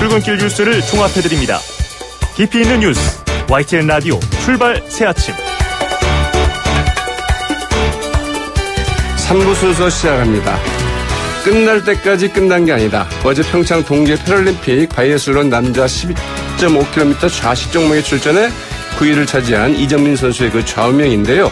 출근길 뉴스를 종합해드립니다. 깊이 있는 뉴스, YTN 라디오 출발 새아침. 3부 순서 시작합니다. 끝날 때까지 끝난 게 아니다. 어제 평창 동계 패럴림픽 바이애슬론 남자 12.5km 좌식 종목에 출전해 9위를 차지한 이정민 선수의 그 좌우명인데요.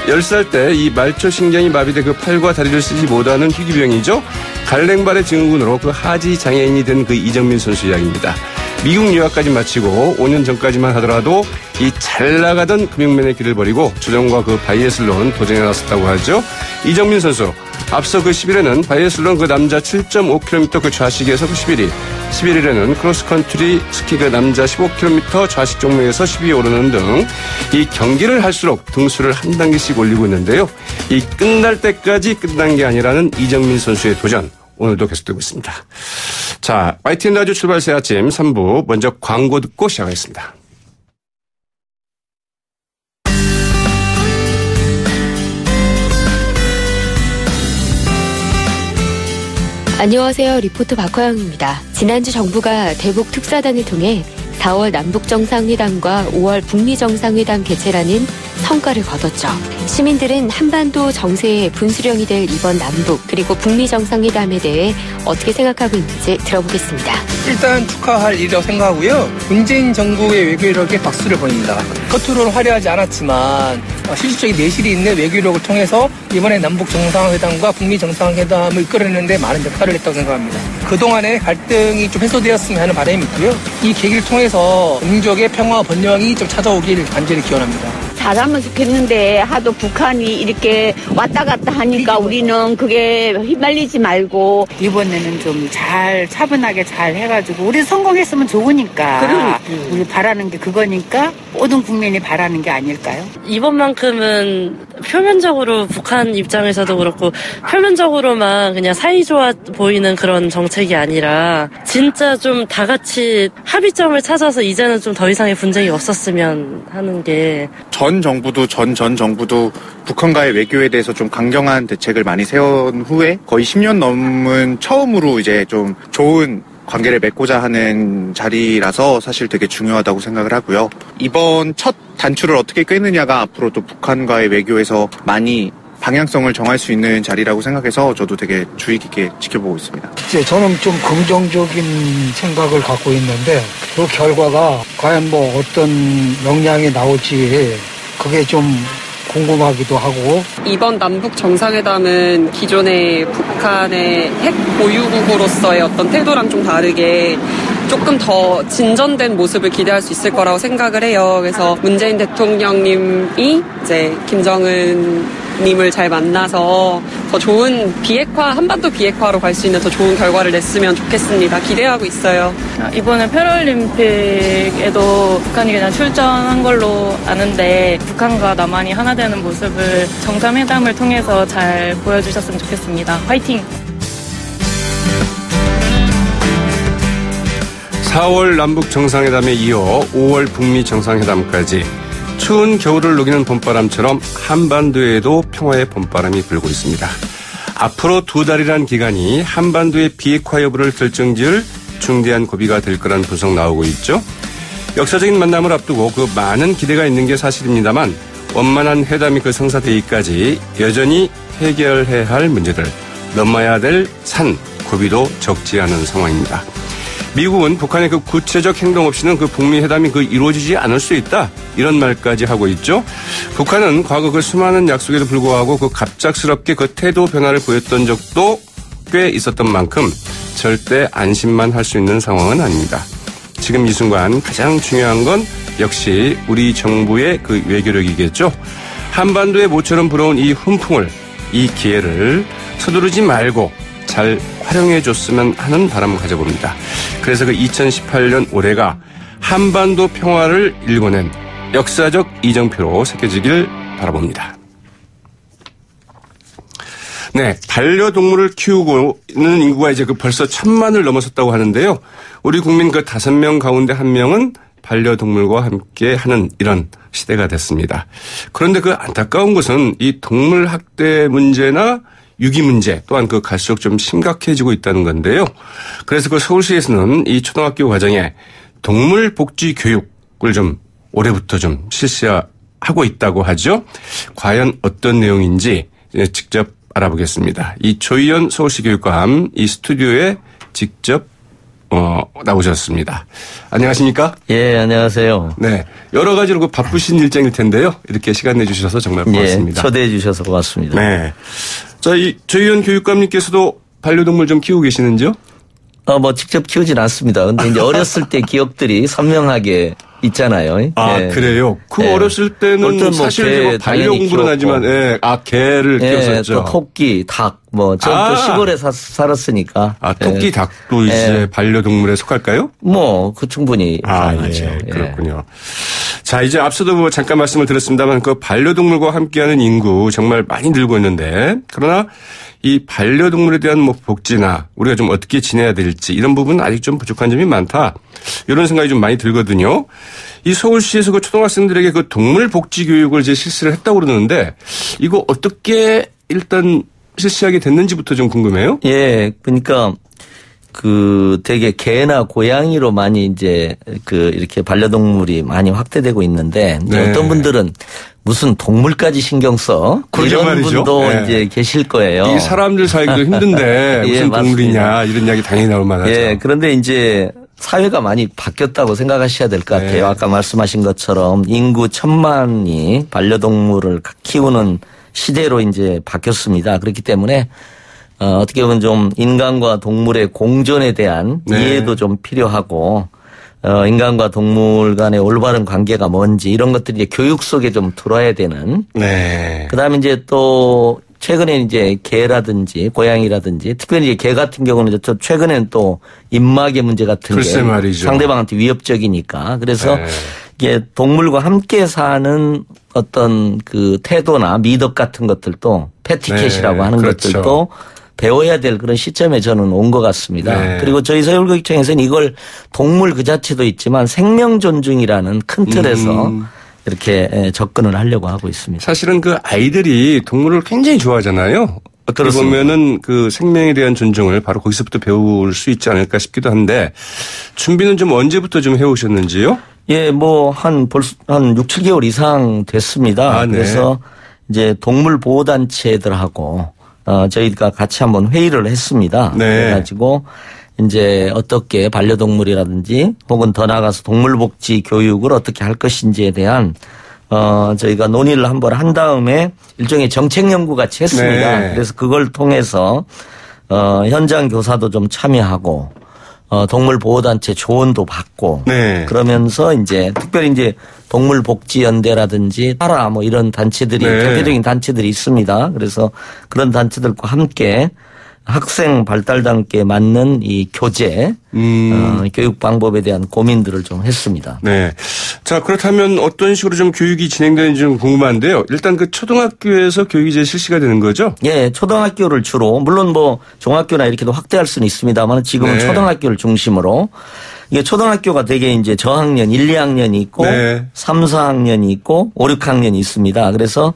10살 때 이 말초신경이 마비돼 그 팔과 다리를 쓰지 못하는 희귀병이죠. 갈랭발의 증후군으로 그 하지 장애인이 된 그 이정민 선수 이야기입니다. 미국 유학까지 마치고 5년 전까지만 하더라도 이 잘 나가던 금융면의 길을 버리고 주정과 그 바이애슬론 도전에 나섰다고 하죠. 이정민 선수 앞서 그 10일에는 바이애슬론 그 남자 7.5km 그 좌식에서 그 11위, 11일에는 크로스컨트리 스키 그 남자 15km 좌식 종목에서 10위에 오르는 등 이 경기를 할수록 등수를 한 단계씩 올리고 있는데요. 이 끝날 때까지 끝난 게 아니라는 이정민 선수의 도전, 오늘도 계속되고 있습니다. 자, YTN 라디오 출발 새 아침 3부 먼저 광고 듣고 시작하겠습니다. 안녕하세요. 리포터 박화영입니다. 지난주 정부가 대북 특사단을 통해 4월 남북정상회담과 5월 북미정상회담 개최라는 성과를 거뒀죠. 시민들은 한반도 정세의 분수령이 될 이번 남북 그리고 북미 정상회담에 대해 어떻게 생각하고 있는지 들어보겠습니다. 일단 축하할 일이라고 생각하고요. 문재인 정부의 외교력에 박수를 보냅니다. 겉으로는 화려하지 않았지만 실질적인 내실이 있는 외교력을 통해서 이번에 남북 정상회담과 북미 정상회담을 이끌어내는데 많은 역할을 했다고 생각합니다. 그동안의 갈등이 좀 해소되었으면 하는 바람이 있고요. 이 계기를 통해서 민족의 평화와 번영이 좀 찾아오길 간절히 기원합니다. 잘하면 좋겠는데 하도 북한이 이렇게 왔다 갔다 하니까 우리는 그게 휘말리지 말고 이번에는 좀 잘 차분하게 잘 해가지고 우리 성공했으면 좋으니까 우리 바라는 게 그거니까 모든 국민이 바라는 게 아닐까요? 이번만큼은 표면적으로 북한 입장에서도 그렇고 표면적으로만 그냥 사이좋아 보이는 그런 정책이 아니라 진짜 좀 다 같이 합의점을 찾아서 이제는 좀 더 이상의 분쟁이 없었으면 하는 게 전 정부도 전 정부도 북한과의 외교에 대해서 좀 강경한 대책을 많이 세운 후에 거의 10년 넘은 처음으로 이제 좀 좋은 관계를 맺고자 하는 자리라서 사실 되게 중요하다고 생각을 하고요. 이번 첫 단추를 어떻게 꿰느냐가 앞으로도 북한과의 외교에서 많이 방향성을 정할 수 있는 자리라고 생각해서 저도 되게 주의 깊게 지켜보고 있습니다. 저는 좀 긍정적인 생각을 갖고 있는데 그 결과가 과연 뭐 어떤 영향이 나올지 그게 좀 궁금하기도 하고. 이번 남북 정상회담은 기존의 북한의 핵 보유국으로서의 어떤 태도랑 좀 다르게 조금 더 진전된 모습을 기대할 수 있을 거라고 생각을 해요. 그래서 문재인 대통령님이 이제 김정은 님을 잘 만나서 더 좋은 비핵화, 한반도 비핵화로 갈 수 있는 더 좋은 결과를 냈으면 좋겠습니다. 기대하고 있어요. 이번에 패럴림픽에도 북한이 그냥 출전한 걸로 아는데 북한과 남한이 하나 되는 모습을 정상회담을 통해서 잘 보여주셨으면 좋겠습니다. 화이팅! 4월 남북 정상회담에 이어 5월 북미 정상회담까지 추운 겨울을 녹이는 봄바람처럼 한반도에도 평화의 봄바람이 불고 있습니다. 앞으로 2달이란 기간이 한반도의 비핵화 여부를 결정지을 중대한 고비가 될 거란 분석 나오고 있죠. 역사적인 만남을 앞두고 그 많은 기대가 있는 게 사실입니다만 원만한 회담이 그 성사되기까지 여전히 해결해야 할 문제들, 넘어야 될 산, 고비도 적지 않은 상황입니다. 미국은 북한의 그 구체적 행동 없이는 그 북미 회담이 이루어지지 않을 수 있다, 이런 말까지 하고 있죠. 북한은 과거 그 수많은 약속에도 불구하고 그 갑작스럽게 그 태도 변화를 보였던 적도 꽤 있었던 만큼 절대 안심만 할 수 있는 상황은 아닙니다. 지금 이 순간 가장 중요한 건 역시 우리 정부의 그 외교력이겠죠. 한반도에 모처럼 불어온 이 훈풍을, 이 기회를 서두르지 말고 잘 활용해줬으면 하는 바람을 가져봅니다. 그래서 그 2018년 올해가 한반도 평화를 일궈낸 역사적 이정표로 새겨지길 바라봅니다. 네, 반려동물을 키우고 있는 인구가 이제 벌써 1000만을 넘어섰다고 하는데요. 우리 국민 5명 가운데 1명은 반려동물과 함께 하는 이런 시대가 됐습니다. 그런데 그 안타까운 것은 이 동물 학대 문제나 유기 문제 또한 그 갈수록 좀 심각해지고 있다는 건데요. 그래서 그 서울시에서는 이 초등학교 과정에 동물 복지 교육을 좀 올해부터 좀 실시하고 있다고 하죠. 과연 어떤 내용인지 직접 알아보겠습니다. 이 조희연 서울시 교육감 이 스튜디오에 직접 나오셨습니다. 안녕하십니까? 예, 안녕하세요. 네. 여러 가지로 그 바쁘신 일정일 텐데요. 이렇게 시간 내주셔서 정말 고맙습니다. 예, 초대해 주셔서 고맙습니다. 네. 자, 이 조희연 교육감님께서도 반려동물 좀 키우고 계시는지요? 직접 키우진 않습니다. 근데 이제 어렸을 때 기억들이 선명하게 있잖아요. 아, 예. 그래요? 그 예. 어렸을 때는 사실 반려공부는 하지만, 개를 키웠었죠. 또 토끼, 닭, 저는 또 시골에 살았으니까. 토끼, 닭도 이제 반려동물에 속할까요? 충분히. 가능하죠. 예, 그렇군요. 자, 이제 앞서도 잠깐 말씀을 드렸습니다만 그 반려동물과 함께하는 인구 정말 많이 늘고 있는데 그러나 이 반려동물에 대한 복지나 우리가 좀 어떻게 지내야 될지 이런 부분은 아직 좀 부족한 점이 많다. 이런 생각이 좀 많이 들거든요. 이 서울시에서 그 초등학생들에게 그 동물 복지 교육을 이제 실시를 했다고 그러는데 이거 어떻게 일단 실시하게 됐는지부터 좀 궁금해요. 예, 그러니까 되게 개나 고양이로 많이 이제 이렇게 반려동물이 많이 확대되고 있는데 네. 어떤 분들은 무슨 동물까지 신경 써 이런 말이죠. 분도 네. 이제 계실 거예요. 이 사람들 살기도 힘든데 무슨 동물이냐 이런 이야기 당연히 나올 만하죠. 예, 그런데 이제 사회가 많이 바뀌었다고 생각하셔야 될 것 같아요. 네. 아까 말씀하신 것처럼 인구 1,000만이 반려동물을 키우는 시대로 이제 바뀌었습니다. 그렇기 때문에 어떻게 보면 좀 인간과 동물의 공존에 대한 이해도 좀 필요하고 인간과 동물 간의 올바른 관계가 뭔지 이런 것들이 이제 교육 속에 좀 들어야 되는. 네. 그다음에 이제 또 최근에 이제 개라든지 고양이라든지 특별히 이제 개 같은 경우는 최근에는 또 입마개 문제 같은 게 말이죠. 상대방한테 위협적이니까 그래서 이게 동물과 함께 사는 어떤 태도나 미덕 같은 것들도 패티켓이라고 하는 것들도 배워야 될 그런 시점에 저는 온 것 같습니다. 네. 그리고 저희 서울교육청에서는 이걸 동물 그 자체도 있지만 생명 존중이라는 큰 틀에서 이렇게 접근을 하려고 하고 있습니다. 사실은 그 아이들이 동물을 굉장히 좋아하잖아요. 어떻게 그렇습니다. 보면은 그 생명에 대한 존중을 바로 거기서부터 배울 수 있지 않을까 싶기도 한데 준비는 좀 언제부터 좀 해오셨는지요? 예, 벌써 한 6, 7개월 이상 됐습니다. 네. 그래서 이제 동물 보호단체들하고 저희가 같이 한번 회의를 했습니다. 네. 그래가지고 이제 어떻게 반려동물이라든지 혹은 더 나아가서 동물복지 교육을 어떻게 할 것인지에 대한 저희가 논의를 한번 한 다음에 일종의 정책 연구 같이 했습니다. 네. 그래서 그걸 통해서 현장 교사도 좀 참여하고 동물보호단체 조언도 받고 네. 그러면서 이제 특별히 이제 동물복지연대라든지 파라 이런 단체들이 대표적인 단체들이 있습니다. 그래서 그런 단체들과 함께 학생 발달 단계에 맞는 이 교재, 교육 방법에 대한 고민들을 좀 했습니다. 네. 자, 그렇다면 어떤 식으로 좀 교육이 진행되는지 좀 궁금한데요. 일단 그 초등학교에서 교육이 이제 실시가 되는 거죠? 예, 초등학교를 주로, 물론 종합교나 이렇게도 확대할 수는 있습니다만 지금은 초등학교를 중심으로 이게 초등학교가 되게 이제 저학년 1, 2학년이 있고 3, 4학년이 있고 5, 6학년이 있습니다. 그래서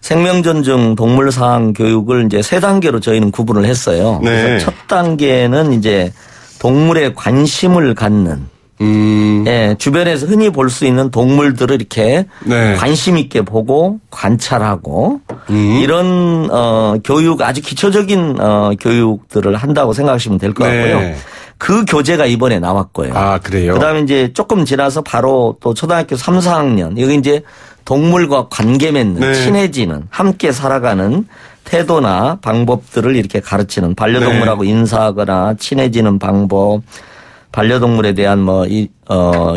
생명존중 동물사항 교육을 이제 3단계로 저희는 구분을 했어요. 그래서 첫 단계는 이제 동물에 관심을 갖는 주변에서 흔히 볼 수 있는 동물들을 이렇게 관심 있게 보고 관찰하고 이런 교육 아주 기초적인 교육들을 한다고 생각하시면 될 것 같고요. 그 교재가 이번에 나왔고요. 아, 그래요? 그다음에 이제 조금 지나서 바로 또 초등학교 3, 4학년 여기 이제 동물과 관계 맺는 친해지는 함께 살아가는 태도나 방법들을 이렇게 가르치는 반려동물하고 인사하거나 친해지는 방법 반려동물에 대한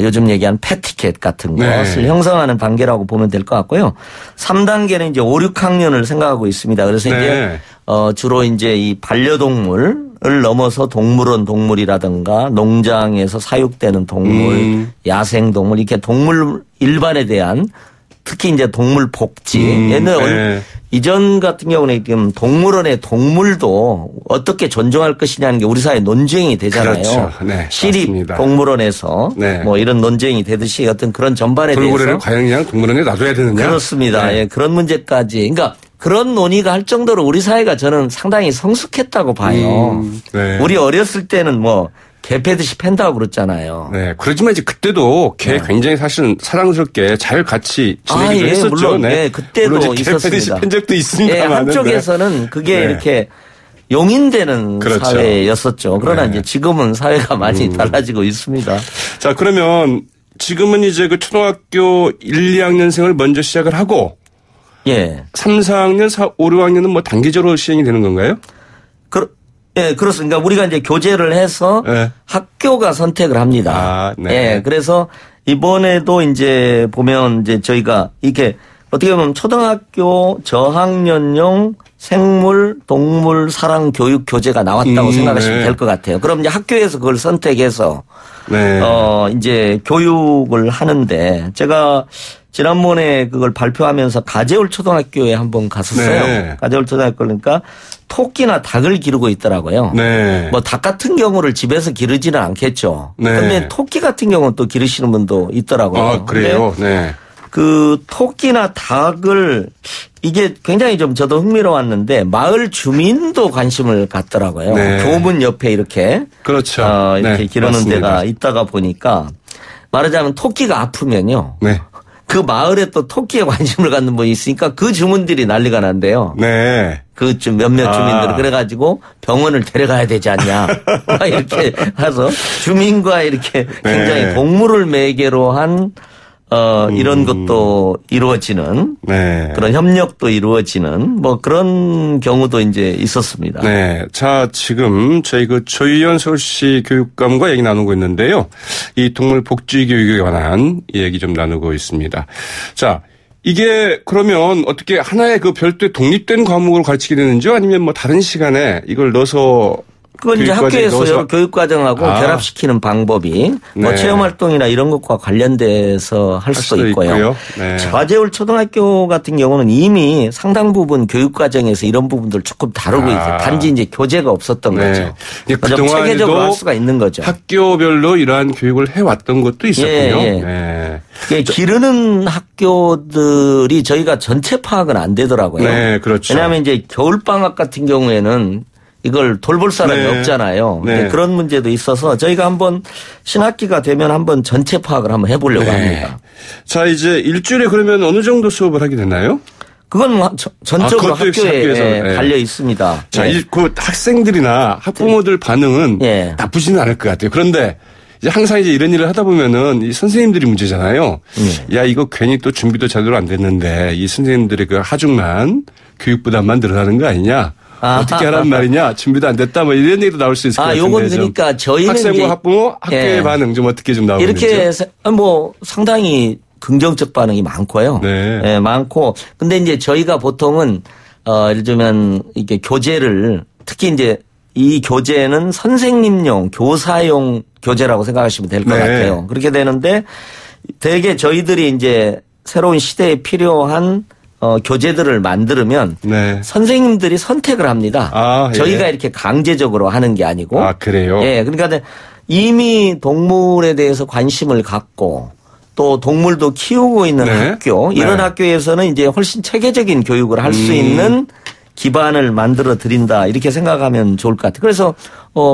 요즘 얘기한 패티켓 같은 것을 형성하는 단계라고 보면 될 것 같고요. 3단계는 이제 5, 6학년을 생각하고 있습니다. 그래서 이제 주로 이제 이 반려동물을 넘어서 동물원 동물이라든가 농장에서 사육되는 동물, 야생동물 이렇게 동물 일반에 대한 특히 이제 동물 복지. 옛날에 이전 같은 경우는 지금 동물원의 동물도 어떻게 존중할 것이냐는 게 우리 사회 논쟁이 되잖아요. 그렇죠. 시립 맞습니다. 동물원에서 이런 논쟁이 되듯이 어떤 그런 전반에 대해서 돌고래를 과연 그냥 동물원에 놔둬야 되느냐? 그렇습니다. 예, 그런 문제까지. 그러니까 그런 논의가 할 정도로 우리 사회가 저는 상당히 성숙했다고 봐요. 네. 우리 어렸을 때는 뭐 개 패듯이 팬다고 그랬잖아요. 네. 그렇지만 이제 그때도 개 굉장히 사실은 사랑스럽게 잘 같이 지내기도 했었죠. 물론, 네. 그때도 물론 개 있었습니다. 패듯이 팬 적도 있습니다. 네, 한쪽에서는 그게 이렇게 용인되는 그렇죠. 사회였었죠. 그러나 이제 지금은 사회가 많이 달라지고 있습니다. 자, 그러면 지금은 이제 그 초등학교 1, 2학년생을 먼저 시작을 하고 예. 3, 4학년, 4, 5, 6학년은 뭐 단계적으로 시행이 되는 건가요? 예, 그렇습니다. 그러니까 우리가 이제 교재를 해서 학교가 선택을 합니다. 네. 예, 그래서 이번에도 이제 보면 이제 저희가 이렇게 어떻게 보면 초등학교 저학년용 생물, 동물 사랑 교육 교재가 나왔다고 생각하시면 될 것 같아요. 그럼 이제 학교에서 그걸 선택해서 이제 교육을 하는데 제가 지난번에 그걸 발표하면서 가재울 초등학교에 한번 갔었어요. 네. 가재울 초등학교 그러니까 토끼나 닭을 기르고 있더라고요. 네. 뭐 닭 같은 경우를 집에서 기르지는 않겠죠. 네. 그런데 토끼 같은 경우는 또 기르시는 분도 있더라고요. 아, 그래요? 네. 그 토끼나 닭을 이게 굉장히 좀 저도 흥미로웠는데 마을 주민도 관심을 갖더라고요. 네. 교문 옆에 이렇게 그렇죠. 이렇게 네, 기르는 맞습니다. 데가 있다가 보니까 말하자면 토끼가 아프면요. 네. 그 마을에 또 토끼에 관심을 갖는 분이 있으니까 그 주민들이 난리가 난대요. 네. 그 몇몇 주민들 그래가지고 병원을 데려가야 되지 않냐. 이렇게 해서 주민과 이렇게 굉장히 동물을 매개로 한 이런 것도 이루어지는 그런 협력도 이루어지는 뭐 그런 경우도 이제 있었습니다. 네. 자, 지금 저희 그 조희연 서울시 교육감과 얘기 나누고 있는데요. 이 동물 복지 교육에 관한 얘기 좀 나누고 있습니다. 자, 이게 그러면 어떻게 하나의 그 별도의 독립된 과목으로 가르치게 되는지요? 아니면 뭐 다른 시간에 이걸 넣어서 그건 이제 학교에서요. 교육과정하고 결합시키는 방법이 뭐 체험활동이나 이런 것과 관련돼서 할 수도 있고요. 네. 가재울 초등학교 같은 경우는 이미 상당 부분 교육과정에서 이런 부분들 조금 다루고 있어요. 단지 이제 교재가 없었던 거죠. 그동안에도 체계적으로 할 수가 있는 거죠. 학교별로 이러한 교육을 해왔던 것도 있었군요. 네. 기르는 학교들이 저희가 전체 파악은 안 되더라고요. 네, 그렇죠. 왜냐하면 이제 겨울방학 같은 경우에는 이걸 돌볼 사람이 없잖아요. 그런 문제도 있어서 저희가 한번 신학기가 되면 한번 전체 파악을 한번 해보려고 합니다. 자, 이제 일주일에 그러면 어느 정도 수업을 하게 되나요? 그건 뭐 전적으로 학교에 달려 있습니다. 자, 그 학생들이나 학부모들 반응은 나쁘지는 않을 것 같아요. 그런데 이제 항상 이제 이런 일을 하다 보면은 이 선생님들이 문제잖아요. 야, 이거 괜히 또 준비도 제대로 안 됐는데 이 선생님들의 그 하중만 교육 부담만 늘어나는 거 아니냐? 어떻게 하란 말이냐? 준비도 안 됐다. 뭐 이런 얘기도 나올 수 있을 것 같은데. 요건 그러니까 저희는 학생과 학부모 학교의 반응 좀 어떻게 좀 나오는지요? 이렇게 뭐 상당히 긍정적 반응이 많고요. 네, 많고. 근데 이제 저희가 보통은 예를 들면 이게 교재를 특히 이제 이 교재는 선생님용, 교사용 교재라고 생각하시면 될 것 같아요. 그렇게 되는데 되게 저희들이 이제 새로운 시대에 필요한 교재들을 만들면 선생님들이 선택을 합니다. 저희가 이렇게 강제적으로 하는 게 아니고. 그래요? 예, 그러니까 이미 동물에 대해서 관심을 갖고 또 동물도 키우고 있는 학교 이런 학교에서는 이제 훨씬 체계적인 교육을 할 수 있는 기반을 만들어 드린다 이렇게 생각하면 좋을 것 같아요. 그래서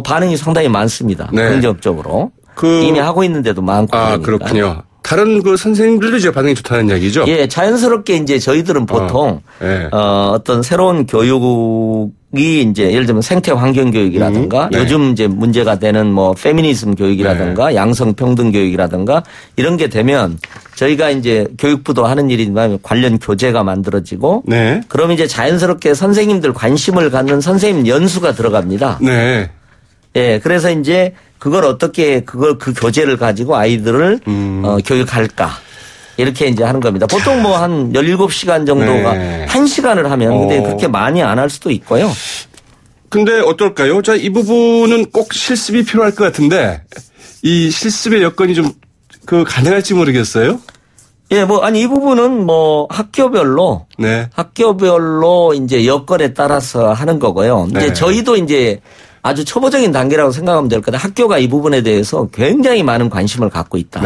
반응이 상당히 많습니다. 긍정적으로 이미 하고 있는데도 많고. 그러니까. 그렇군요. 다른 그 선생님들도 이제 반응이 좋다는 이야기죠? 예, 자연스럽게 이제 저희들은 보통 어떤 새로운 교육이 이제 예를 들면 생태 환경 교육이라든가 요즘 이제 문제가 되는 뭐 페미니즘 교육이라든가 양성 평등 교육이라든가 이런 게 되면 저희가 이제 교육부도 하는 일이지만 관련 교재가 만들어지고 그럼 이제 자연스럽게 선생님들 관심을 갖는 선생님 연수가 들어갑니다. 예, 그래서 이제 그걸 어떻게 그 교재를 가지고 아이들을 교육할까. 이렇게 이제 하는 겁니다. 보통 뭐 한 17시간 정도가 1시간을 하면 근데 그렇게 많이 안 할 수도 있고요. 근데 어떨까요? 자, 이 부분은 꼭 실습이 필요할 것 같은데 이 실습의 여건이 좀 가능할지 모르겠어요? 예, 이 부분은 학교별로 이제 여건에 따라서 하는 거고요. 이제 저희도 이제 아주 초보적인 단계라고 생각하면 될 거다. 학교가 이 부분에 대해서 굉장히 많은 관심을 갖고 있다.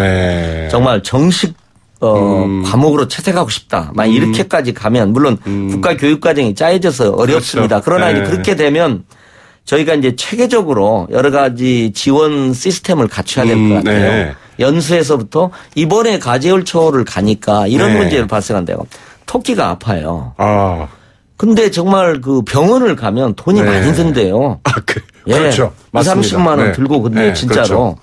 정말 정식 과목으로 채택하고 싶다. 막 이렇게까지 가면 물론 국가 교육 과정이 짜여져서 어렵습니다. 그렇죠. 그러나 네. 이제 그렇게 되면 저희가 이제 체계적으로 여러 가지 지원 시스템을 갖춰야 될 것 같아요. 네. 연수에서부터 이번에 가제월 초를 가니까 이런 네. 문제를 발생한대요. 토끼가 아파요. 아. 근데 정말 그 병원을 가면 돈이 네. 많이 든대요. 그렇죠. 2, 맞습니다. 30만 원 네. 들고 근데 네, 진짜로. 그렇죠.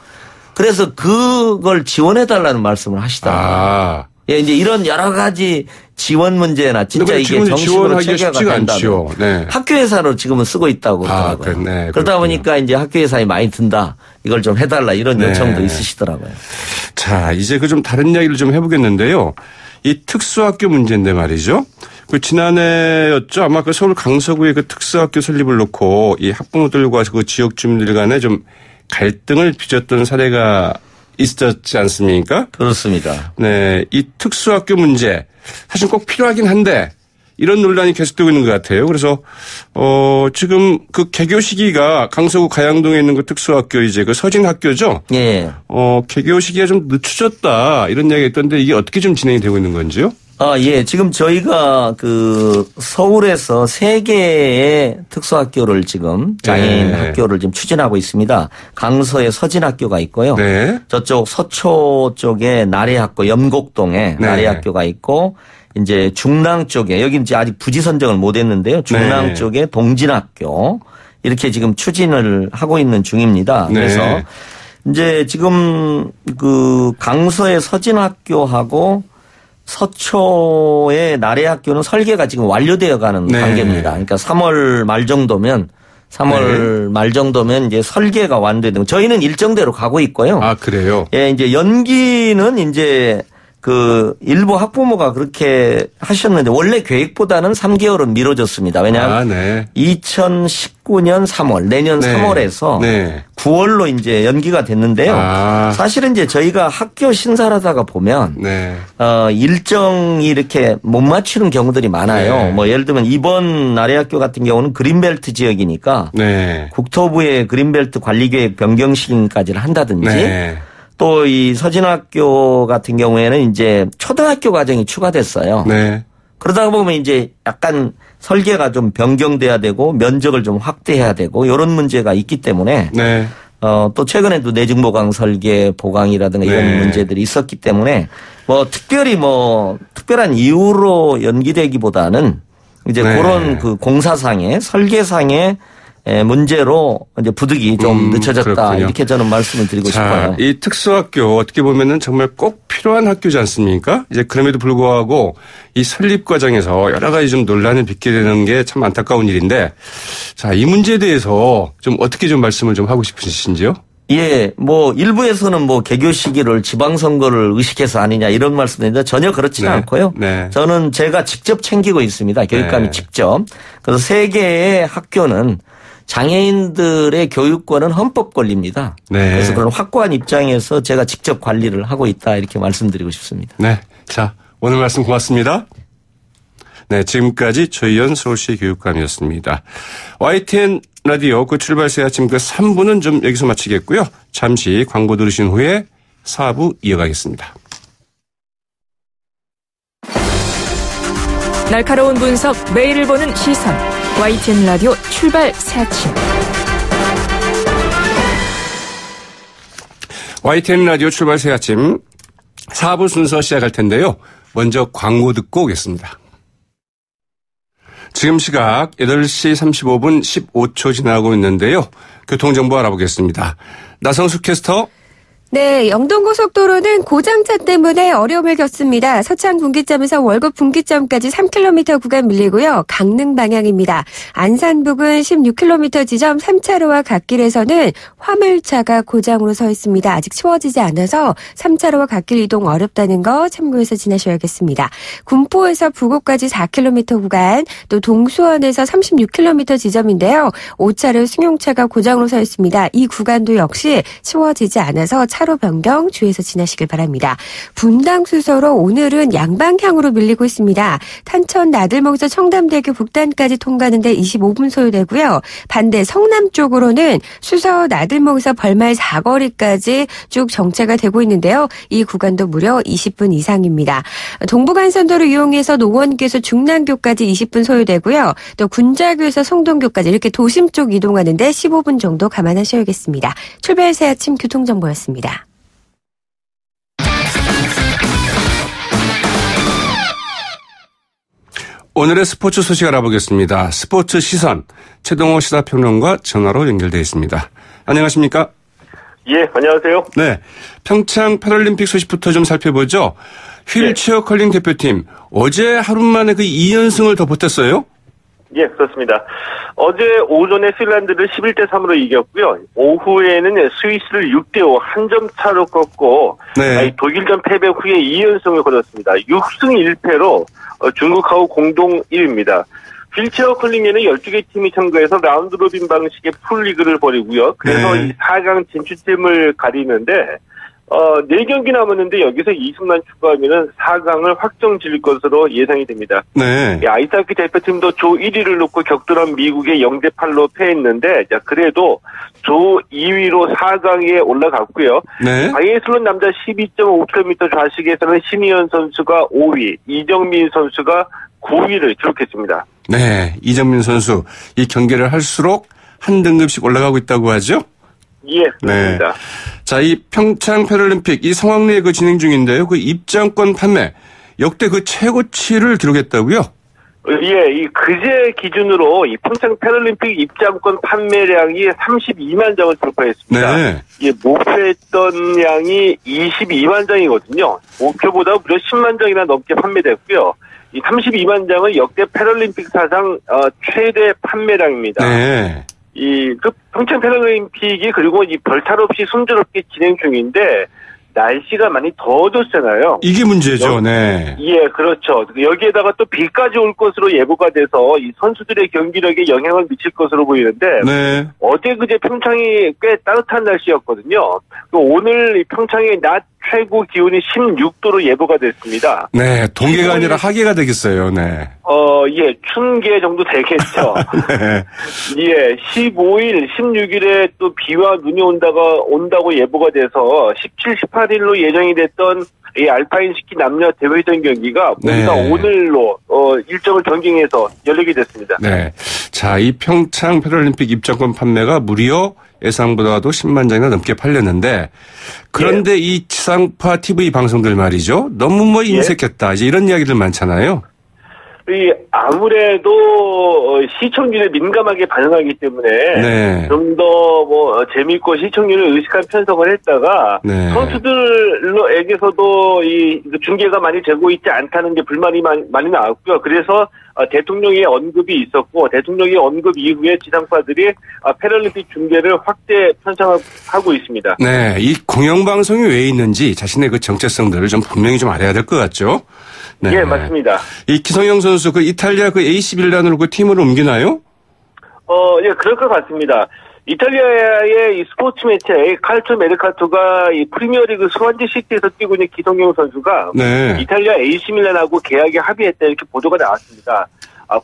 그래서 그걸 지원해달라는 말씀을 하시더라고요. 아. 예, 이제 이런 여러 가지 지원 문제나 진짜 근데 이게 지금은 정식으로 지원하기가 체계가 쉽지가 된다면 않죠. 네. 학교회사로 지금은 쓰고 있다고 그러더라고요. 네, 그러다 보니까 이제 학교회사에 많이 든다. 이걸 좀 해달라 이런 네. 요청도 있으시더라고요. 자, 이제 그 좀 다른 이야기를 좀 해보겠는데요. 이 특수학교 문제인데 말이죠. 그 지난해였죠. 아마 그 서울 강서구의 그 특수학교 설립을 놓고 이 학부모들과 그 지역 주민들 간에 좀 갈등을 빚었던 사례가 있었지 않습니까? 그렇습니다. 네. 이 특수학교 문제 사실 꼭 필요하긴 한데 이런 논란이 계속되고 있는 것 같아요. 그래서 지금 그 개교 시기가 강서구 가양동에 있는 그 특수학교 이제 그 서진학교죠. 예. 개교 시기가 좀 늦춰졌다 이런 이야기가 있던데 이게 어떻게 좀 진행이 되고 있는 건지요? 예. 지금 저희가 그 서울에서 3개의 특수학교를 지금 장애인 네. 학교를 지금 추진하고 있습니다. 강서에 서진학교가 있고요. 네. 저쪽 서초 쪽에 나래학교, 염곡동에 네. 나래학교가 있고 이제 중랑 쪽에 여기 이제 아직 부지 선정을 못 했는데요. 중랑 네. 쪽에 동진학교 이렇게 지금 추진을 하고 있는 중입니다. 네. 그래서 이제 지금 그 강서의 서진학교하고 서초의 나래학교는 설계가 지금 완료되어 가는 네. 단계입니다. 그러니까 3월 말 정도면 이제 설계가 완료되고 저희는 일정대로 가고 있고요. 아, 그래요? 예, 이제 연기는 이제 그 일부 학부모가 그렇게 하셨는데 원래 계획보다는 3개월은 미뤄졌습니다. 왜냐하면 2019년 3월 내년 네. 3월에서 네. 9월로 이제 연기가 됐는데요. 사실은 이제 저희가 학교 신설을 하다가 보면 네. 일정이 이렇게 못 맞추는 경우들이 많아요. 네. 뭐 예를 들면 이번 나래학교 같은 경우는 그린벨트 지역이니까 네. 국토부의 그린벨트 관리계획 변경 시행까지를 한다든지 네. 또 이 서진학교 같은 경우에는 이제 초등학교 과정이 추가됐어요. 네. 그러다 보면 이제 약간 설계가 좀 변경돼야 되고 면적을 좀 확대해야 되고 이런 문제가 있기 때문에 네. 또 최근에도 내중보강 설계 보강이라든가 이런 네. 문제들이 있었기 때문에 특별한 이유로 연기되기보다는 이제 네. 그런 그 공사상의 설계상의 문제로 이제 부득이 좀 늦춰졌다. 그렇군요. 이렇게 저는 말씀을 드리고 싶어요. 이 특수학교 어떻게 보면은 정말 꼭 필요한 학교지 않습니까? 이제 그럼에도 불구하고 이 설립 과정에서 여러 가지 좀 논란을 빚게 되는 게 참 안타까운 일인데 자, 이 문제에 대해서 좀 어떻게 좀 말씀을 좀 하고 싶으신지요? 예, 일부에서는 개교 시기를 지방선거를 의식해서 아니냐 이런 말씀인데 전혀 그렇지는 네. 않고요. 네. 저는 제가 직접 챙기고 있습니다. 교육감이 네. 직접. 그래서 3개의 학교는 장애인들의 교육권은 헌법 권리입니다. 네. 그래서 그런 확고한 입장에서 제가 직접 관리를 하고 있다 이렇게 말씀드리고 싶습니다. 네. 자, 오늘 말씀 고맙습니다. 네, 지금까지 조희연 서울시 교육감이었습니다. YTN 라디오 그 출발새 아침 3부는 좀 여기서 마치겠고요. 잠시 광고 들으신 후에 4부 이어가겠습니다. 날카로운 분석, 매일을 보는 시선. YTN 라디오 출발 새 아침. YTN 라디오 출발 새 아침 4부 순서 시작할 텐데요. 먼저 광고 듣고 오겠습니다. 지금 시각 8시 35분 15초 지나고 있는데요. 교통정보 알아보겠습니다. 나성수 캐스터. 네, 영동고속도로는 고장차 때문에 어려움을 겪습니다. 서창 분기점에서 월곡 분기점까지 3km 구간 밀리고요. 강릉 방향입니다. 안산 부근 16km 지점 3차로와 갓길에서는 화물차가 고장으로 서 있습니다. 아직 치워지지 않아서 3차로와 갓길 이동 어렵다는 거 참고해서 지나셔야겠습니다. 군포에서 부곡까지 4km 구간, 또 동수원에서 36km 지점인데요. 5차로 승용차가 고장으로 서 있습니다. 이 구간도 역시 치워지지 않아서 차로 차로 변경 주의해서 지나시길 바랍니다. 분당 수서로 오늘은 양방향으로 밀리고 있습니다. 탄천 나들목에서 청담대교 북단까지 통과하는데 25분 소요되고요. 반대 성남 쪽으로는 수서 나들목에서 벌말 사거리까지 쭉 정체가 되고 있는데요. 이 구간도 무려 20분 이상입니다. 동부간선도로 이용해서 노원교에서 중랑교까지 20분 소요되고요. 또 군자교에서 송동교까지 이렇게 도심 쪽 이동하는데 15분 정도 감안하셔야겠습니다. 출발 새 아침 교통정보였습니다. 오늘의 스포츠 소식 알아보겠습니다. 스포츠 시선 최동호 시사평론가 전화로 연결되어 있습니다. 안녕하십니까? 예, 안녕하세요. 네, 평창 패럴림픽 소식부터 좀 살펴보죠. 휠체어 컬링 대표팀 어제 하루 만에 그 2연승을 더 보탰어요? 예, 그렇습니다. 어제 오전에 핀란드를 11대3으로 이겼고요. 오후에는 스위스를 6대5 한 점 차로 꺾고 독일전 패배 후에 2연승을 거뒀습니다. 6승 1패로 중국하고 공동 1위입니다. 휠체어 컬링에는 12개 팀이 참가해서 라운드 로빈 방식의 풀리그를 벌이고요. 그래서 이 4강 진출팀을 가리는데 4경기 남았는데 여기서 2승만 추가하면 4강을 확정 지을 것으로 예상이 됩니다. 네. 아이스하키 대표팀도 조 1위를 놓고 격돌한 미국에 0대8로 패했는데 그래도 조 2위로 4강에 올라갔고요. 네. 바이애슬론 남자 12.5km 좌식에서는 신희연 선수가 5위, 이정민 선수가 9위를 기록했습니다. 네, 이정민 선수 이 경기를 할수록 한 등급씩 올라가고 있다고 하죠? 예, 그렇습니다. 네. 자, 이 평창 패럴림픽 이 성황리에 그 진행 중인데요. 그 입장권 판매 역대 그 최고치를 기록했다고요? 예, 이 그제 기준으로 이 평창 패럴림픽 입장권 판매량이 32만 장을 돌파했습니다. 네. 예, 목표했던 양이 22만 장이거든요. 목표보다 무려 10만 장이나 넘게 판매됐고요. 이 32만 장은 역대 패럴림픽 사상 최대 판매량입니다. 네. 그 평창 패럴림픽이 그리고 이 별탈 없이 순조롭게 진행 중인데 날씨가 많이 더워졌잖아요. 이게 문제죠. 네. 예, 그렇죠. 여기에다가 또 비까지 올 것으로 예보가 돼서 이 선수들의 경기력에 영향을 미칠 것으로 보이는데 네. 어제 그제 평창이 꽤 따뜻한 날씨였거든요. 오늘 평창의 낮 최고 기온이 16도로 예보가 됐습니다. 네, 동계가 아니라 하계가 되겠어요. 네. 예, 춘계 정도 되겠죠. 네. 예, 15일, 16일에 또 비와 눈이 온다고 예보가 돼서 17, 18일로 예정이 됐던 이 알파인 스키 남녀 대회전 경기가 모두 다 오늘로 일정을 변경해서 열리게 됐습니다. 네. 자, 이 평창 패럴림픽 입장권 판매가 무려 예상보다도 10만 장이나 넘게 팔렸는데 그런데 예. 이 지상파 TV 방송들 말이죠. 너무 인색했다. 이제 이런 이야기들 많잖아요. 아무래도 시청률에 민감하게 반응하기 때문에 좀 더 재밌고 시청률을 의식한 편성을 했다가 선수들에게서도 이 중계가 많이 되고 있지 않다는 게 불만이 많이 나왔고요. 그래서 대통령의 언급이 있었고 대통령의 언급 이후에 지상파들이 패럴림픽 중계를 확대 편성하고 있습니다. 네, 이 공영방송이 왜 있는지 자신의 그 정체성들을 좀 분명히 좀 알아야 될 것 같죠. 네. 예, 맞습니다. 이 기성용 선수 그 이탈리아 그 AC 밀란으로 그 팀으로 옮기나요? 예, 그럴 것 같습니다. 이탈리아의 이 스포츠 매체 칼초 메르카토가 이 프리미어리그 스완지 시티에서 뛰고 있는 기성용 선수가 이탈리아 AC 밀란하고 계약에 합의했다 이렇게 보도가 나왔습니다.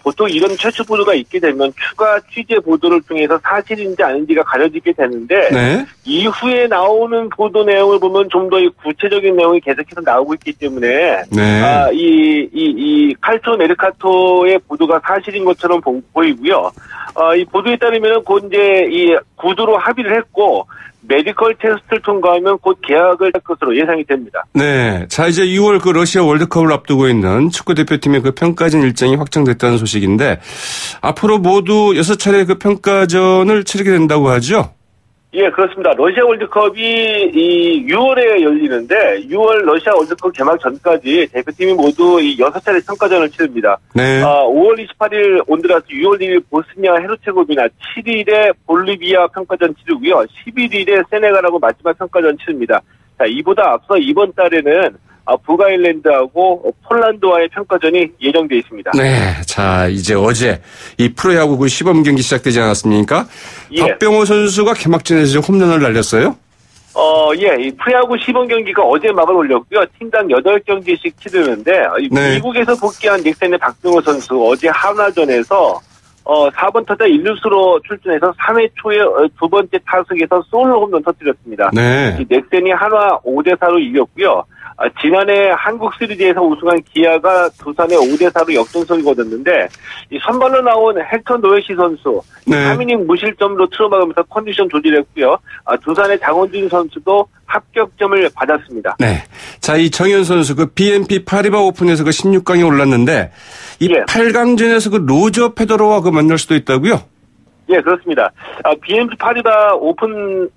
보통 이런 최초 보도가 있게 되면 추가 취재 보도를 통해서 사실인지 아닌지가 가려지게 되는데 이후에 나오는 보도 내용을 보면 좀 더 구체적인 내용이 계속해서 나오고 있기 때문에 이 칼초 메르카토의 보도가 사실인 것처럼 보이고요. 이 보도에 따르면 곧 이제 이 구두로 합의를 했고 메디컬 테스트를 통과하면 곧 계약을 할 것으로 예상이 됩니다. 네. 자, 이제 6월 그 러시아 월드컵을 앞두고 있는 축구대표팀의 그 평가전 일정이 확정됐다는 소식인데 앞으로 모두 6차례 그 평가전을 치르게 된다고 하죠? 예, 그렇습니다. 러시아 월드컵이 이 6월에 열리는데 6월 러시아 월드컵 개막 전까지 대표팀이 모두 이 6차례 평가전을 치릅니다. 5월 28일 온두라스, 6월 1일 보스니아 헤르체고비나, 7일에 볼리비아 평가전 치르고요. 11일에 세네갈하고 마지막 평가전 치릅니다. 자, 이보다 앞서 이번 달에는 북아일랜드하고 폴란드와의 평가전이 예정되어 있습니다. 네, 자 이제 어제 이 프로야구 시범 경기 시작되지 않았습니까? 박병호 선수가 개막전에서 홈런을 날렸어요? 이 프로야구 시범 경기가 어제 막을 올렸고요. 팀당 8경기씩 치르는데, 네. 미국에서 복귀한 닉센의 박병호 선수 어제 한화전에서 4번 타자 1루수로 출전해서 3회 초에 두 번째 타석에서 솔로 홈런 터뜨렸습니다. 네. 넥센이 한화 5대4로 이겼고요. 지난해 한국 시리즈에서 우승한 기아가 두산에 5대4로 역전승을 거뒀는데, 이 선발로 나온 헥터 노예시 선수, 네. 3이닝 무실점으로 틀어막으면서 컨디션 조절했고요. 두산의 장원준 선수도 합격점을 받았습니다. 네. 자, 이 정현 선수 그 BNP 파리바 오픈에서 그 16강에 올랐는데, 이 8강전에서 그 로저 페더러와 그 만날 수도 있다고요? 예, 그렇습니다. BNP 파리바 오픈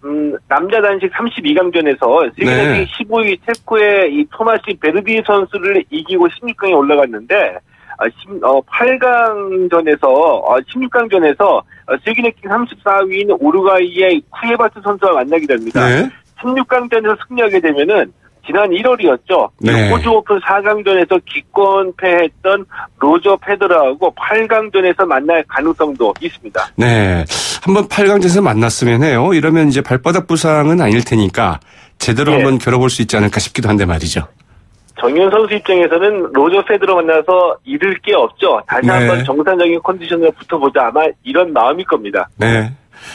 남자 단식 32강전에서 세계 랭킹 15위 체코의 이 토마시 베르디 선수를 이기고 16강에 올라갔는데 8강전에서 16강전에서 세계 랭킹 34위인 우루과이의 쿠에바트 선수와 만나게 됩니다. 네. 16강전에서 승리하게 되면은 지난 1월이었죠. 네. 호주 오픈 4강전에서 기권패했던 로저 페더러하고 8강전에서 만날 가능성도 있습니다. 네. 한번 8강전에서 만났으면 해요. 이러면 이제 발바닥 부상은 아닐 테니까 제대로 한번 겨뤄볼 수 있지 않을까 싶기도 한데 말이죠. 정현 선수 입장에서는 로저 페더러 만나서 잃을 게 없죠. 다시 한번 정상적인 컨디션으로 붙어보자. 아마 이런 마음일 겁니다. 네.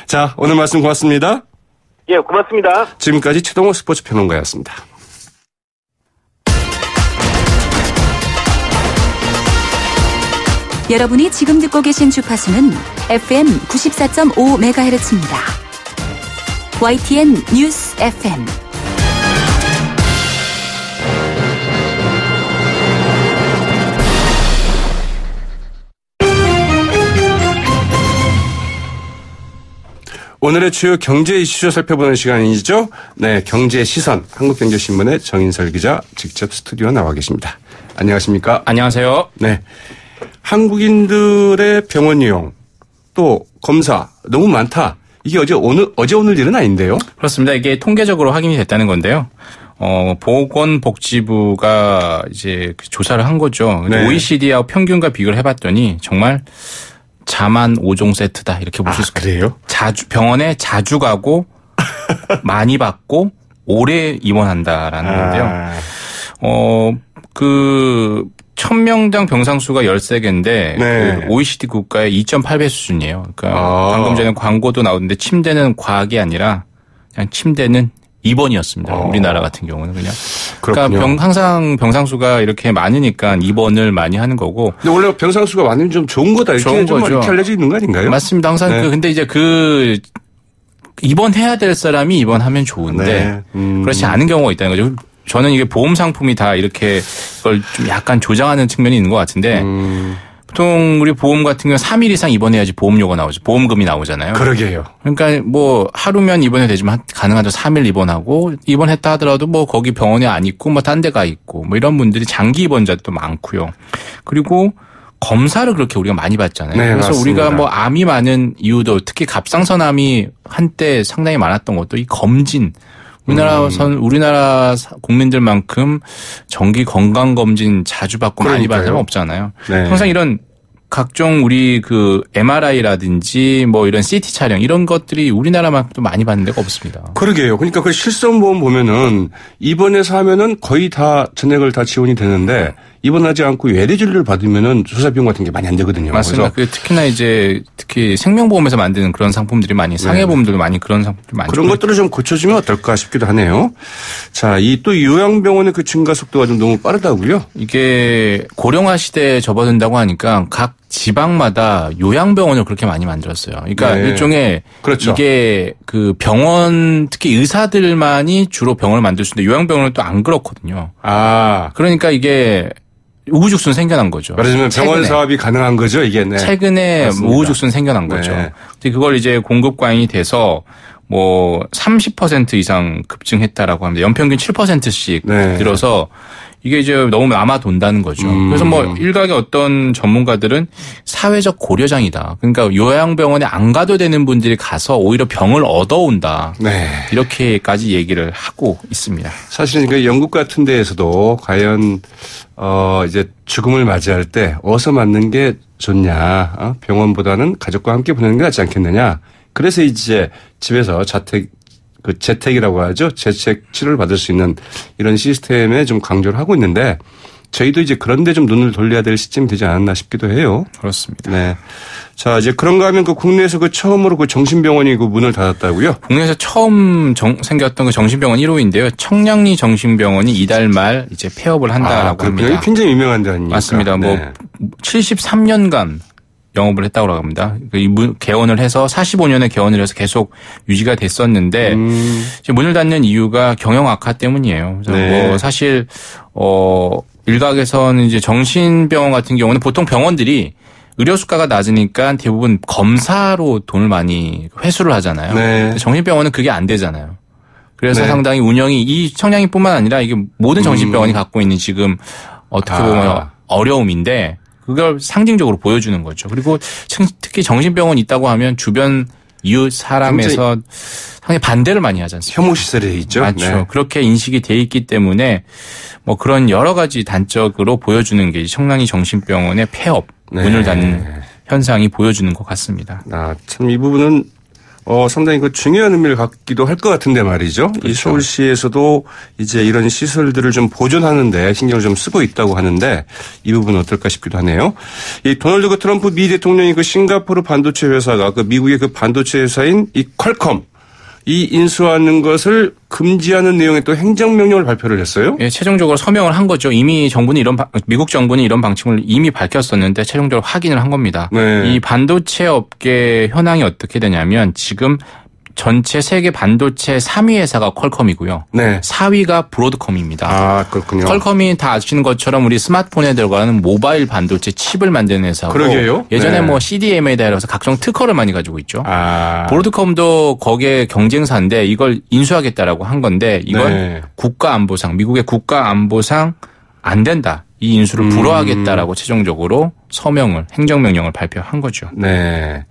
자, 오늘 말씀 고맙습니다. 예, 고맙습니다. 지금까지 최동호 스포츠 평론가였습니다. 여러분이 지금 듣고 계신 주파수는 FM 94.5MHz입니다. YTN 뉴스 FM. 오늘의 주요 경제 이슈 살펴보는 시간이죠. 네, 경제 시선 한국경제신문의 정인설 기자 직접 스튜디오 나와 계십니다. 안녕하십니까? 안녕하세요. 네. 한국인들의 병원 이용 또 검사 너무 많다. 이게 어제 오늘 일은 아닌데요? 그렇습니다. 이게 통계적으로 확인이 됐다는 건데요. 보건복지부가 이제 조사를 한 거죠. 네. OECD하고 평균과 비교를 해봤더니 정말 자만 5종 세트다 이렇게 보실 수 있어요. 그래요? 병원에 자주 가고 많이 받고 오래 입원한다라는 건데요. 1000명당 병상수가 13개인데 그 OECD 국가의 2.8배 수준이에요. 그러니까 방금 전에 광고도 나오는데 침대는 과학이 아니라 그냥 침대는 입원이었습니다. 우리나라 같은 경우는 그냥. 그러니까 항상 병상수가 이렇게 많으니까 입원을 많이 하는 거고. 근데 원래 병상수가 많으면 좀 좋은 거다 이렇게 좀 이렇게 알려져 있는 거 아닌가요? 맞습니다. 항상 근데 이제 입원해야 될 사람이 입원하면 좋은데 그렇지 않은 경우가 있다는 거죠. 저는 이게 보험 상품이 다 이렇게 그걸 좀 약간 조장하는 측면이 있는 것 같은데 보통 우리 보험 같은 경우는 3일 이상 입원해야지 보험료가 나오죠. 보험금이 나오잖아요. 그러게요. 그러니까 뭐 하루면 입원이 되지만 가능하죠. 3일 입원하고 입원했다 하더라도 뭐 거기 병원에 안 있고 뭐 딴 데 가 있고 뭐 이런 분들이 장기 입원자도 많고요. 그리고 검사를 그렇게 우리가 많이 받잖아요. 네, 그래서 맞습니다. 우리가 뭐 암이 많은 이유도 특히 갑상선암이 한때 상당히 많았던 것도 이 검진 우리나라 국민들만큼 정기 건강검진 자주 받고 많이 받는 사람 없잖아요. 네. 항상 이런 각종 우리 MRI라든지 뭐 이런 CT 촬영 이런 것들이 우리나라만큼 많이 받는 데가 없습니다. 그러게요. 그러니까 그 실손보험 보면은 입원해서 하면은 거의 다 전액을 다 지원이 되는데 입원하지 않고 외래 진료를 받으면은 조사비용 같은 게 많이 안 되거든요. 맞습니다. 특히나 특히 생명보험에서 만드는 그런 상품들이 많이 상해보험들도 많이 그런 상품들이 많죠. 그런 것들을 좀 고쳐주면 어떨까 싶기도 하네요. 자, 이 또 요양병원의 그 증가 속도가 좀 너무 빠르다고요? 이게 고령화 시대에 접어든다고 하니까 각 지방마다 요양병원을 그렇게 많이 만들었어요. 그러니까 일종의 그렇죠. 이게 병원 특히 의사들만이 주로 병원을 만들 수 있는데 요양병원은 또 안 그렇거든요. 그러니까 이게 우후죽순 생겨난 거죠. 말하자면 병원 사업이 가능한 거죠, 이게. 네. 최근에 맞습니다. 우후죽순 생겨난 거죠. 근데 그걸 이제 공급 과잉이 돼서 뭐 30% 이상 급증했다라고 합니다. 연평균 7%씩 늘어서 이게 이제 너무 남아 돈다는 거죠. 그래서 뭐 일각의 어떤 전문가들은 사회적 고려장이다. 그러니까 요양병원에 안 가도 되는 분들이 가서 오히려 병을 얻어온다. 이렇게까지 얘기를 하고 있습니다. 사실은 그 영국 같은 데에서도 과연 이제 죽음을 맞이할 때 어디서 맞는 게 좋냐. 병원보다는 가족과 함께 보내는 게 낫지 않겠느냐. 그래서 이제 집에서 자택 그 재택이라고 하죠. 재택 치료를 받을 수 있는 이런 시스템에 좀 강조를 하고 있는데 저희도 이제 그런데 좀 눈을 돌려야 될 시점이 되지 않았나 싶기도 해요. 그렇습니다. 네. 자, 이제 그런가 하면 그 국내에서 그 처음으로 그 정신병원이 그 문을 닫았다고요? 국내에서 처음 생겼던 그 정신병원 1호인데요. 청량리 정신병원이 이달 말 이제 폐업을 한다라고 합니다. 굉장히 유명한 데 아닙니까? 맞습니다. 네. 뭐 73년간 영업을 했다고 합니다. 개원을 해서 45년에 개원을 해서 계속 유지가 됐었는데 이제 문을 닫는 이유가 경영 악화 때문이에요. 그래서 네. 뭐 사실 일각에서는 이제 정신병원 같은 경우는 보통 병원들이 의료 수가가 낮으니까 대부분 검사로 돈을 많이 회수를 하잖아요. 네. 정신병원은 그게 안 되잖아요. 그래서 네. 상당히 운영이 이 청량리뿐만 아니라 이게 모든 정신병원이 갖고 있는 지금 어떻게 보면 어려움인데 그걸 상징적으로 보여주는 거죠. 그리고 특히 정신병원이 있다고 하면 주변 이웃 사람에서 상당히 반대를 많이 하지 않습니까? 혐오 시설에 있죠. 맞죠. 네. 그렇게 인식이 돼 있기 때문에 뭐 그런 여러 가지 단적으로 보여주는 게 청량리 정신병원의 폐업, 문을 닫는 현상이 보여주는 것 같습니다. 참 이 부분은 상당히 그 중요한 의미를 갖기도 할 것 같은데 말이죠. 그렇죠. 이 서울시에서도 이제 이런 시설들을 좀 보존하는데 신경을 좀 쓰고 있다고 하는데 이 부분은 어떨까 싶기도 하네요. 이 도널드 트럼프 미 대통령이 그 싱가포르 반도체 회사가 그 미국의 그 반도체 회사인 이 퀄컴 이 인수하는 것을 금지하는 내용의 또 행정명령을 발표를 했어요. 예, 최종적으로 서명을 한 거죠. 이미 미국 정부는 이런 방침을 이미 밝혔었는데 최종적으로 확인을 한 겁니다. 네. 이 반도체 업계 현황이 어떻게 되냐면 지금 전체 세계 반도체 3위 회사가 퀄컴이고요. 네. 4위가 브로드컴입니다. 그렇군요. 퀄컴이 다 아시는 것처럼 우리 스마트폰에 들어가는 모바일 반도체 칩을 만드는 회사고 그러게요. 예전에 네. 뭐 CDMA에다 해서 각종 특허를 많이 가지고 있죠. 브로드컴도 거기에 경쟁사인데 이걸 인수하겠다라고 한 건데 이건 국가안보상, 미국의 국가안보상 안 된다. 이 인수를 불허하겠다라고 최종적으로 행정명령을 발표한 거죠. 네.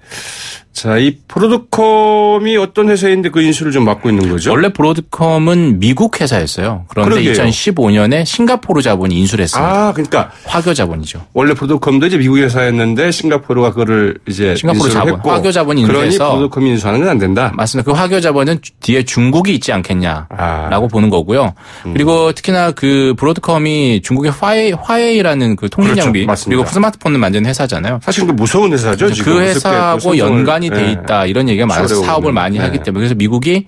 자, 이 브로드컴이 어떤 회사인데 그 인수를 좀 맡고 있는 거죠? 원래 브로드컴은 미국 회사였어요. 그런데 그러게요. 2015년에 싱가포르 자본이 인수를 했습니다. 그러니까 화교 자본이죠. 원래 브로드컴도 이제 미국 회사였는데 싱가포르가 그거를 이제 싱가포르 자본, 했고 화교 자본이 인수해서 그러니 브로드컴이 인수하는 건 안 된다. 맞습니다. 그 화교 자본은 뒤에 중국이 있지 않겠냐라고 보는 거고요. 그리고 특히나 그 브로드컴이 중국의 화웨이라는 그 통신 장비 그리고 스마트폰을 만드는 회사잖아요. 사실 그 무서운 회사죠. 지금 그 회사하고 연관이 돼 있다 이런 얘기가 많아서 사업을 많이 하기 때문에 그래서 미국이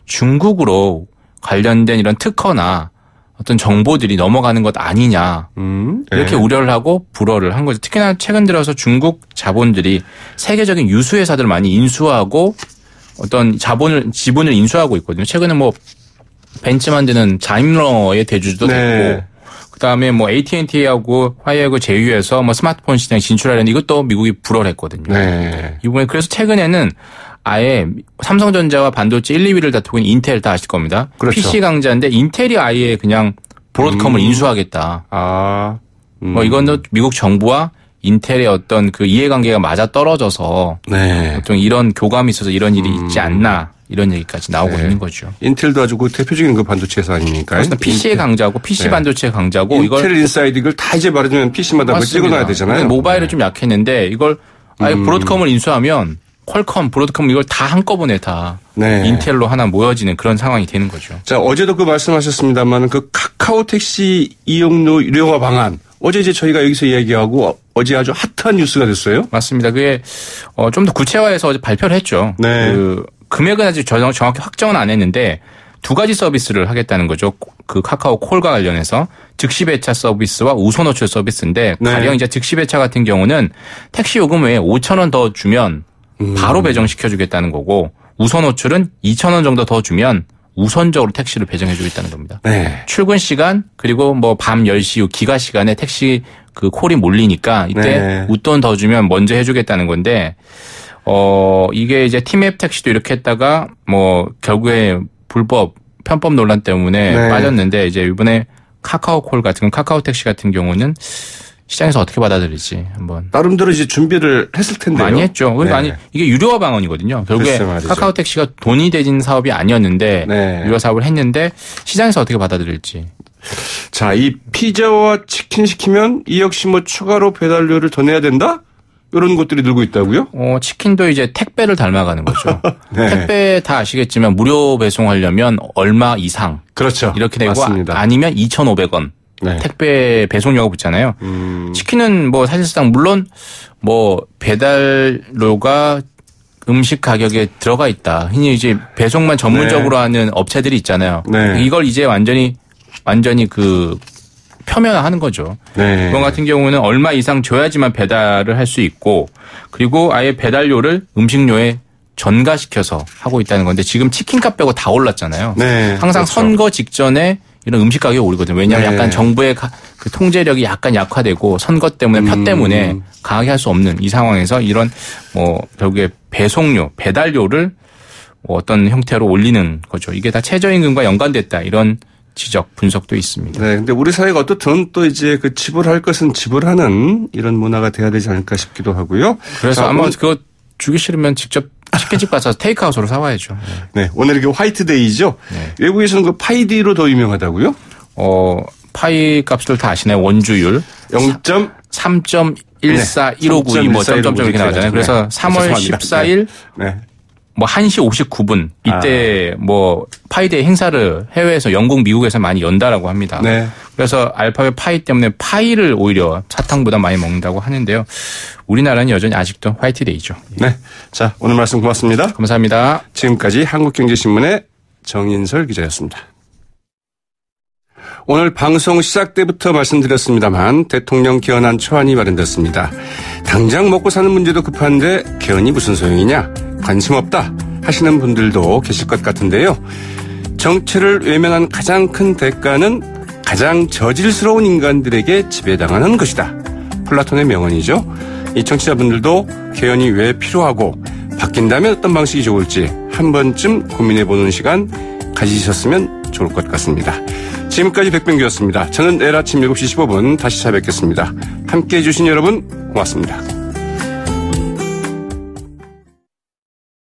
중국으로 관련된 이런 특허나 어떤 정보들이 넘어가는 것 아니냐 이렇게 우려를 하고 불허를 한 거죠. 특히나 최근 들어서 중국 자본들이 세계적인 유수 회사들을 많이 인수하고 어떤 지분을 인수하고 있거든요. 최근에 뭐 벤츠 만드는 다임러의 대주주도 됐고 그다음에 뭐 AT&T하고 화웨이하고 제휴해서 뭐 스마트폰 시장에 진출하려는 이것도 미국이 불허를 했거든요. 이번에 그래서 최근에는 아예 삼성전자와 반도체 1, 2위를 다투고 있는 인텔 다 아실 겁니다. 그렇죠. PC 강자인데 인텔이 아예 그냥 브로드컴을 인수하겠다. 뭐 이건 미국 정부와 인텔의 어떤 그 이해관계가 맞아 떨어져서 어떤 이런 교감이 있어서 이런 일이 있지 않나. 이런 얘기까지 나오고 있는 거죠. 인텔도 아주 그 대표적인 그 반도체 회사 아닙니까? PC의 강자고 PC 반도체의 강자고 인텔 인사이드 이걸 다 이제 말하자면 PC마다 그걸 찍어놔야 되잖아요. 모바일은 좀 약했는데 이걸 아예 브로드컴을 인수하면 퀄컴, 브로드컴 이걸 다 한꺼번에 다 인텔로 하나 모여지는 그런 상황이 되는 거죠. 자, 어제도 그 말씀하셨습니다만 그 카카오 택시 이용료 유료화 방안 어제 이제 저희가 여기서 이야기하고 어제 아주 핫한 뉴스가 됐어요. 맞습니다. 그게 좀 더 구체화해서 어제 발표를 했죠. 그 금액은 아직 정확히 확정은 안 했는데 두 가지 서비스를 하겠다는 거죠. 그 카카오 콜과 관련해서 즉시 배차 서비스와 우선 호출 서비스인데 가령 이제 즉시 배차 같은 경우는 택시 요금 외에 5,000원 더 주면 바로 배정시켜 주겠다는 거고 우선 호출은 2,000원 정도 더 주면 우선적으로 택시를 배정해 주겠다는 겁니다. 출근 시간 그리고 뭐 밤 10시 이후 기가 시간에 택시 그 콜이 몰리니까 이때 웃돈 더 주면 먼저 해 주겠다는 건데 이게 이제 티맵 택시도 이렇게 했다가 뭐 결국에 편법 논란 때문에 빠졌는데 이제 이번에 카카오콜 같은 카카오 택시 같은 경우는 시장에서 어떻게 받아들일지 한번 나름대로 이제 준비를 했을 텐데요. 많이 했죠. 그러니까 이게 유료화 방안이거든요. 결국에 카카오 택시가 돈이 대진 사업이 아니었는데 유료 사업을 했는데 시장에서 어떻게 받아들일지. 자, 이 피자와 치킨 시키면 이 역시 뭐 추가로 배달료를 더 내야 된다? 이런 것들이 늘고 있다고요? 치킨도 이제 택배를 닮아가는 거죠. 네. 택배 다 아시겠지만 무료 배송하려면 얼마 이상. 그렇죠. 이렇게 되고 맞습니다. 아니면 2,500원. 네. 택배 배송료가 붙잖아요. 치킨은 뭐 사실상 물론 뭐 배달료가 음식 가격에 들어가 있다. 흔히 이제 배송만 전문적으로 하는 업체들이 있잖아요. 네. 이걸 이제 완전히 표면화하는 거죠. 네. 그건 같은 경우는 얼마 이상 줘야지만 배달을 할 수 있고 그리고 아예 배달료를 음식료에 전가시켜서 하고 있다는 건데 지금 치킨값 빼고 다 올랐잖아요. 네. 항상 그렇죠. 선거 직전에 이런 음식 가격이 오르거든요. 왜냐하면 네. 약간 정부의 그 통제력이 약간 약화되고 선거 때문에 표 때문에 강하게 할 수 없는 이 상황에서 이런 뭐 결국에 배송료, 배달료를 뭐 어떤 형태로 올리는 거죠. 이게 다 최저임금과 연관됐다. 이런 지적, 분석도 있습니다. 네. 근데 우리 사회가 어떻든 또 이제 그 지불할 것은 지불하는 이런 문화가 돼야 되지 않을까 싶기도 하고요. 그래서 아마 그거 주기 싫으면 직접 치킨집 가서 테이크아웃으로 사와야죠. 네. 오늘 이게 화이트데이죠. 네. 외국에서는 그 파이디로 더 유명하다고요? 파이 값을 다 아시나요? 원주율. 0.3.14159 뭐 점점점 이렇게 나가잖아요. 그래서 3월 14일 뭐 1시 59분 이때 뭐 파이데이 행사를 해외에서 영국, 미국에서 많이 연다라고 합니다. 네. 그래서 알파벳 파이 때문에 파이를 오히려 사탕보다 많이 먹는다고 하는데요. 우리나라는 여전히 아직도 화이트데이죠. 네. 자, 오늘 말씀 고맙습니다. 감사합니다. 지금까지 한국경제신문의 정인설 기자였습니다. 오늘 방송 시작 때부터 말씀드렸습니다만 대통령 개헌안 초안이 마련됐습니다. 당장 먹고 사는 문제도 급한데 개헌이 무슨 소용이냐? 관심 없다 하시는 분들도 계실 것 같은데요. 정체를 외면한 가장 큰 대가는 가장 저질스러운 인간들에게 지배당하는 것이다. 플라톤의 명언이죠. 이 청취자분들도 개헌이 왜 필요하고 바뀐다면 어떤 방식이 좋을지 한 번쯤 고민해보는 시간 가지셨으면 좋을 것 같습니다. 지금까지 백병규였습니다. 저는 내일 아침 7시 15분 다시 찾아뵙겠습니다. 함께해 주신 여러분 고맙습니다.